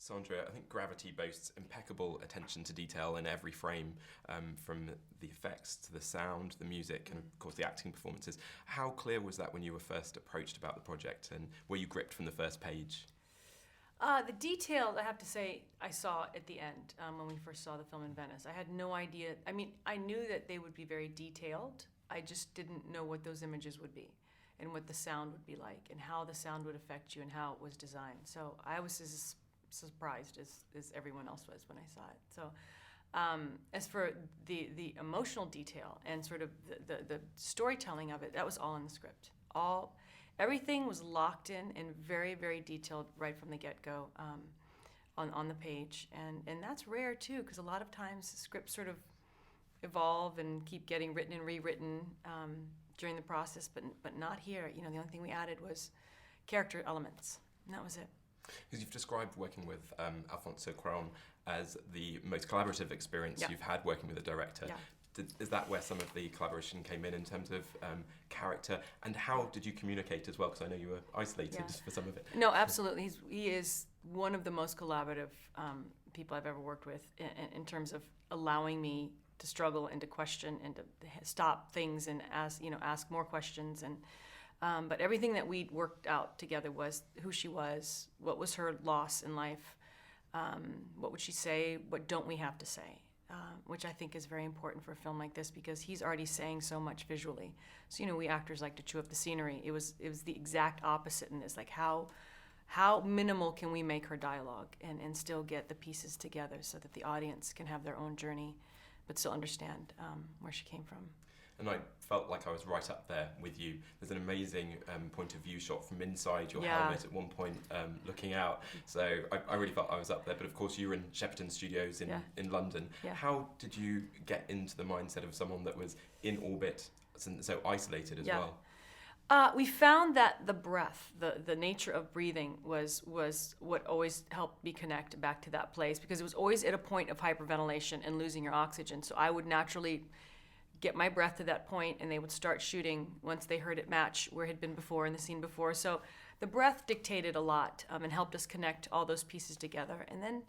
Sandra, I think Gravity boasts impeccable attention to detail in every frame, from the effects to the sound, the music, and of course the acting performances. How clear was that when you were first approached about the project, and were you gripped from the first page? The detail, I have to say, I saw at the end when we first saw the film in Venice. I had no idea. I mean, I knew that they would be very detailed. I just didn't know what those images would be and what the sound would be like and how the sound would affect you and how it was designed. So I was as surprised as everyone else was when I saw it. So as for the emotional detail and sort of the storytelling of it, that was all in the script. Everything was locked in and very, very detailed right from the get-go on the page. And that's rare, too, because a lot of times scripts sort of evolve and keep getting written and rewritten during the process, but not here. You know, the only thing we added was character elements, and that was it. Because you've described working with Alfonso Cuarón as the most collaborative experience you've had working with a director. Yeah. Is that where some of the collaboration came in terms of character? And how did you communicate as well? Because I know you were isolated for some of it. No, absolutely. He is one of the most collaborative people I've ever worked with in terms of allowing me to struggle and to question and to stop things and ask more questions. And but everything that we worked out together was who she was, what was her loss in life, what would she say, what don't we have to say. Which I think is very important for a film like this because he's already saying so much visually. So, we actors like to chew up the scenery. It was the exact opposite in this. Like how minimal can we make her dialogue and still get the pieces together so that the audience can have their own journey but still understand where she came from. And I felt like I was right up there with you. There's an amazing point of view shot from inside your helmet at one point, looking out. So I really felt I was up there. But of course, you were in Shepperton Studios in London. Yeah. How did you get into the mindset of someone that was in orbit, so isolated as well? We found that the breath, the nature of breathing was what always helped me connect back to that place because it was always at a point of hyperventilation and losing your oxygen. So I would naturally get my breath to that point and they would start shooting once they heard it match where it had been before in the scene before. So the breath dictated a lot and helped us connect all those pieces together. And then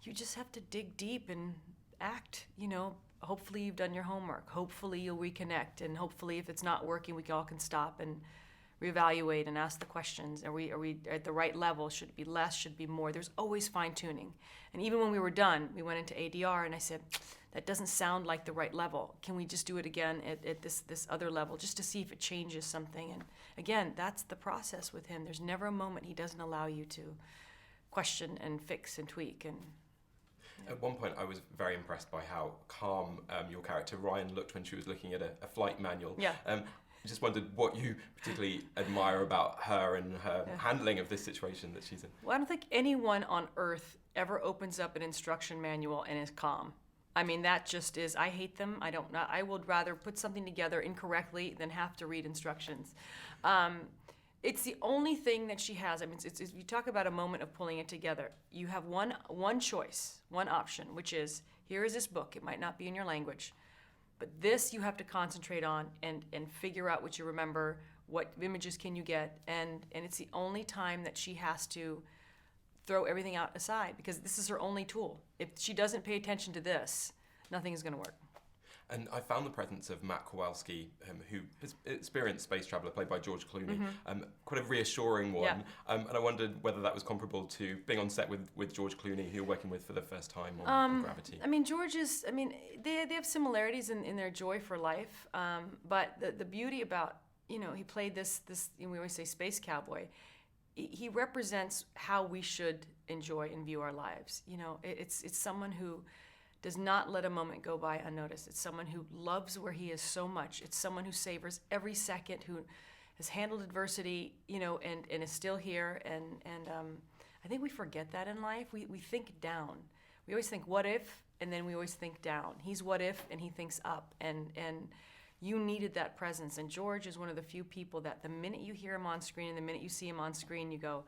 you just have to dig deep and act, hopefully you've done your homework. Hopefully you'll reconnect. And hopefully if it's not working, we all can stop and reevaluate and ask the questions. Are we at the right level? Should it be less? Should it be more? There's always fine tuning. And even when we were done, we went into ADR and I said, that doesn't sound like the right level. Can we just do it again at this other level just to see if it changes something? And again, that's the process with him. There's never a moment he doesn't allow you to question and fix and tweak. And at one point, I was very impressed by how calm your character Ryan looked when she was looking at a flight manual. Yeah. I just wondered what you particularly admire about her and her handling of this situation that she's in. Well, I don't think anyone on Earth ever opens up an instruction manual and is calm. I mean, that just is, I hate them. I would rather put something together incorrectly than have to read instructions. It's the only thing that she has. I mean, if you talk about a moment of pulling it together, you have one choice, one option, which is, here is this book. It might not be in your language, but this you have to concentrate on and figure out what you remember, what images can you get, and it's the only time that she has to throw everything out aside because this is her only tool. If she doesn't pay attention to this, nothing is going to work. And I found the presence of Matt Kowalski, who is an experienced space traveller, played by George Clooney, quite a reassuring one. Yeah. And I wondered whether that was comparable to being on set with George Clooney, who you're working with for the first time on Gravity. I mean, they have similarities in their joy for life. But the beauty about, he played this we always say space cowboy. He represents how we should enjoy and view our lives. It's someone who does not let a moment go by unnoticed. It's someone who loves where he is so much. It's someone who savors every second, who has handled adversity, and is still here. And I think we forget that in life. We think down. We always think what if, and then we always think down. He's what if, and he thinks up. And you needed that presence. And George is one of the few people that the minute you hear him on screen and the minute you see him on screen, you go,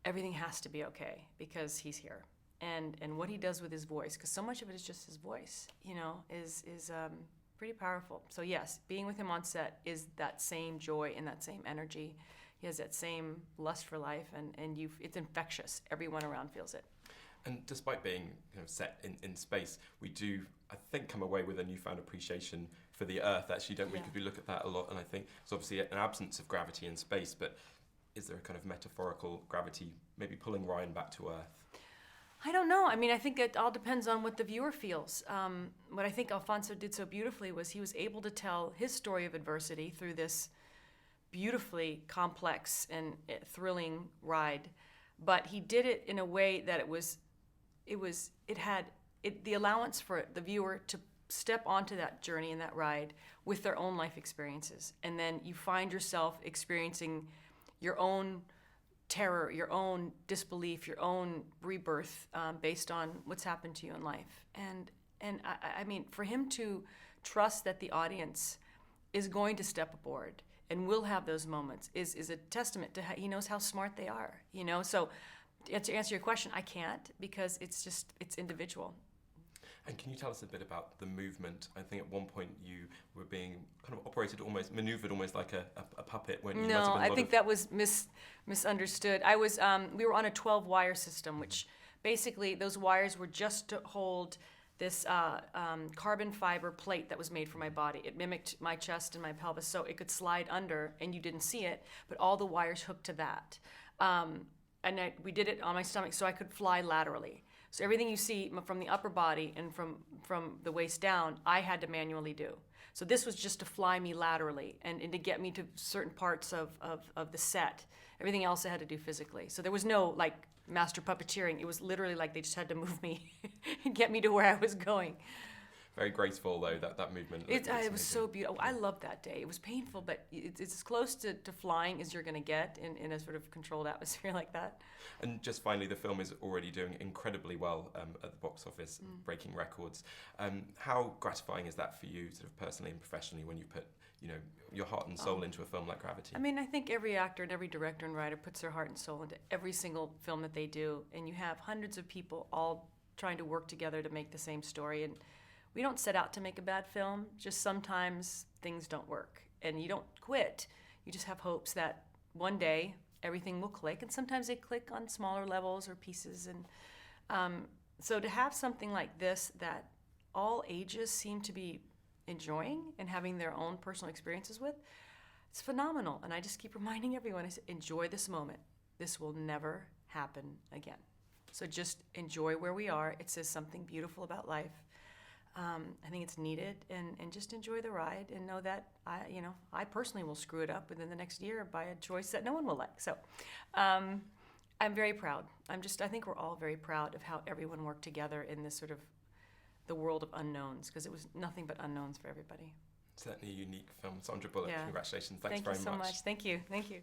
everything has to be okay because he's here. And what he does with his voice, because so much of it is just his voice, is pretty powerful. So yes, being with him on set is that same joy and that same energy. he has that same lust for life, and it's infectious. Everyone around feels it. And despite being set in space, we do, I think, come away with a newfound appreciation for the Earth, actually, don't we? Because we look at that a lot, and I think it's obviously an absence of gravity in space, but is there a kind of metaphorical gravity maybe pulling Ryan back to Earth? I don't know. I mean, I think it all depends on what the viewer feels. What I think Alfonso did so beautifully was he was able to tell his story of adversity through this beautifully complex and thrilling ride, but he did it in a way that it had the allowance for the viewer to step onto that journey and that ride with their own life experiences, and then you find yourself experiencing your own terror, your own disbelief, your own rebirth based on what's happened to you in life. And I mean, for him to trust that the audience is going to step aboard and will have those moments is a testament to how he knows how smart they are. So to answer your question, I can't, because it's individual. And can you tell us a bit about the movement? I think at one point you were being kind of maneuvered almost like a puppet. When you No, I think that was misunderstood. We were on a 12-wire system, which basically those wires were just to hold this carbon fiber plate that was made for my body. It mimicked my chest and my pelvis, so it could slide under, and you didn't see it, but all the wires hooked to that. We did it on my stomach, so I could fly laterally. So everything you see from the upper body and from the waist down, I had to manually do. So this was just to fly me laterally and to get me to certain parts of the set. Everything else I had to do physically. So there was no master puppeteering. It was literally they just had to move me and get me to where I was going. Very graceful, though, that movement. It was so beautiful. I loved that day. It was painful, but it's as close to flying as you're going to get in a sort of controlled atmosphere like that. And just finally, the film is already doing incredibly well at the box office, breaking records. How gratifying is that for you, sort of personally and professionally, when you put your heart and soul into a film like Gravity? I mean, I think every actor and every director and writer puts their heart and soul into every single film that they do, and you have hundreds of people all trying to work together to make the same story. And we don't set out to make a bad film, just sometimes things don't work. And you don't quit. You just have hopes that one day everything will click, and sometimes they click on smaller levels or pieces. And so to have something like this that all ages seem to be enjoying and having their own personal experiences with, it's phenomenal. And I just keep reminding everyone, I say, enjoy this moment. This will never happen again. So just enjoy where we are. It says something beautiful about life. I think it's needed, and just enjoy the ride and know that I personally will screw it up within the next year by a choice that no one will like. So I'm very proud. I think we're all very proud of how everyone worked together in this sort of the world of unknowns, because it was nothing but unknowns for everybody. Certainly a unique film. Sandra Bullock, Yeah. Congratulations. Thanks Thank very you so much. Thank you.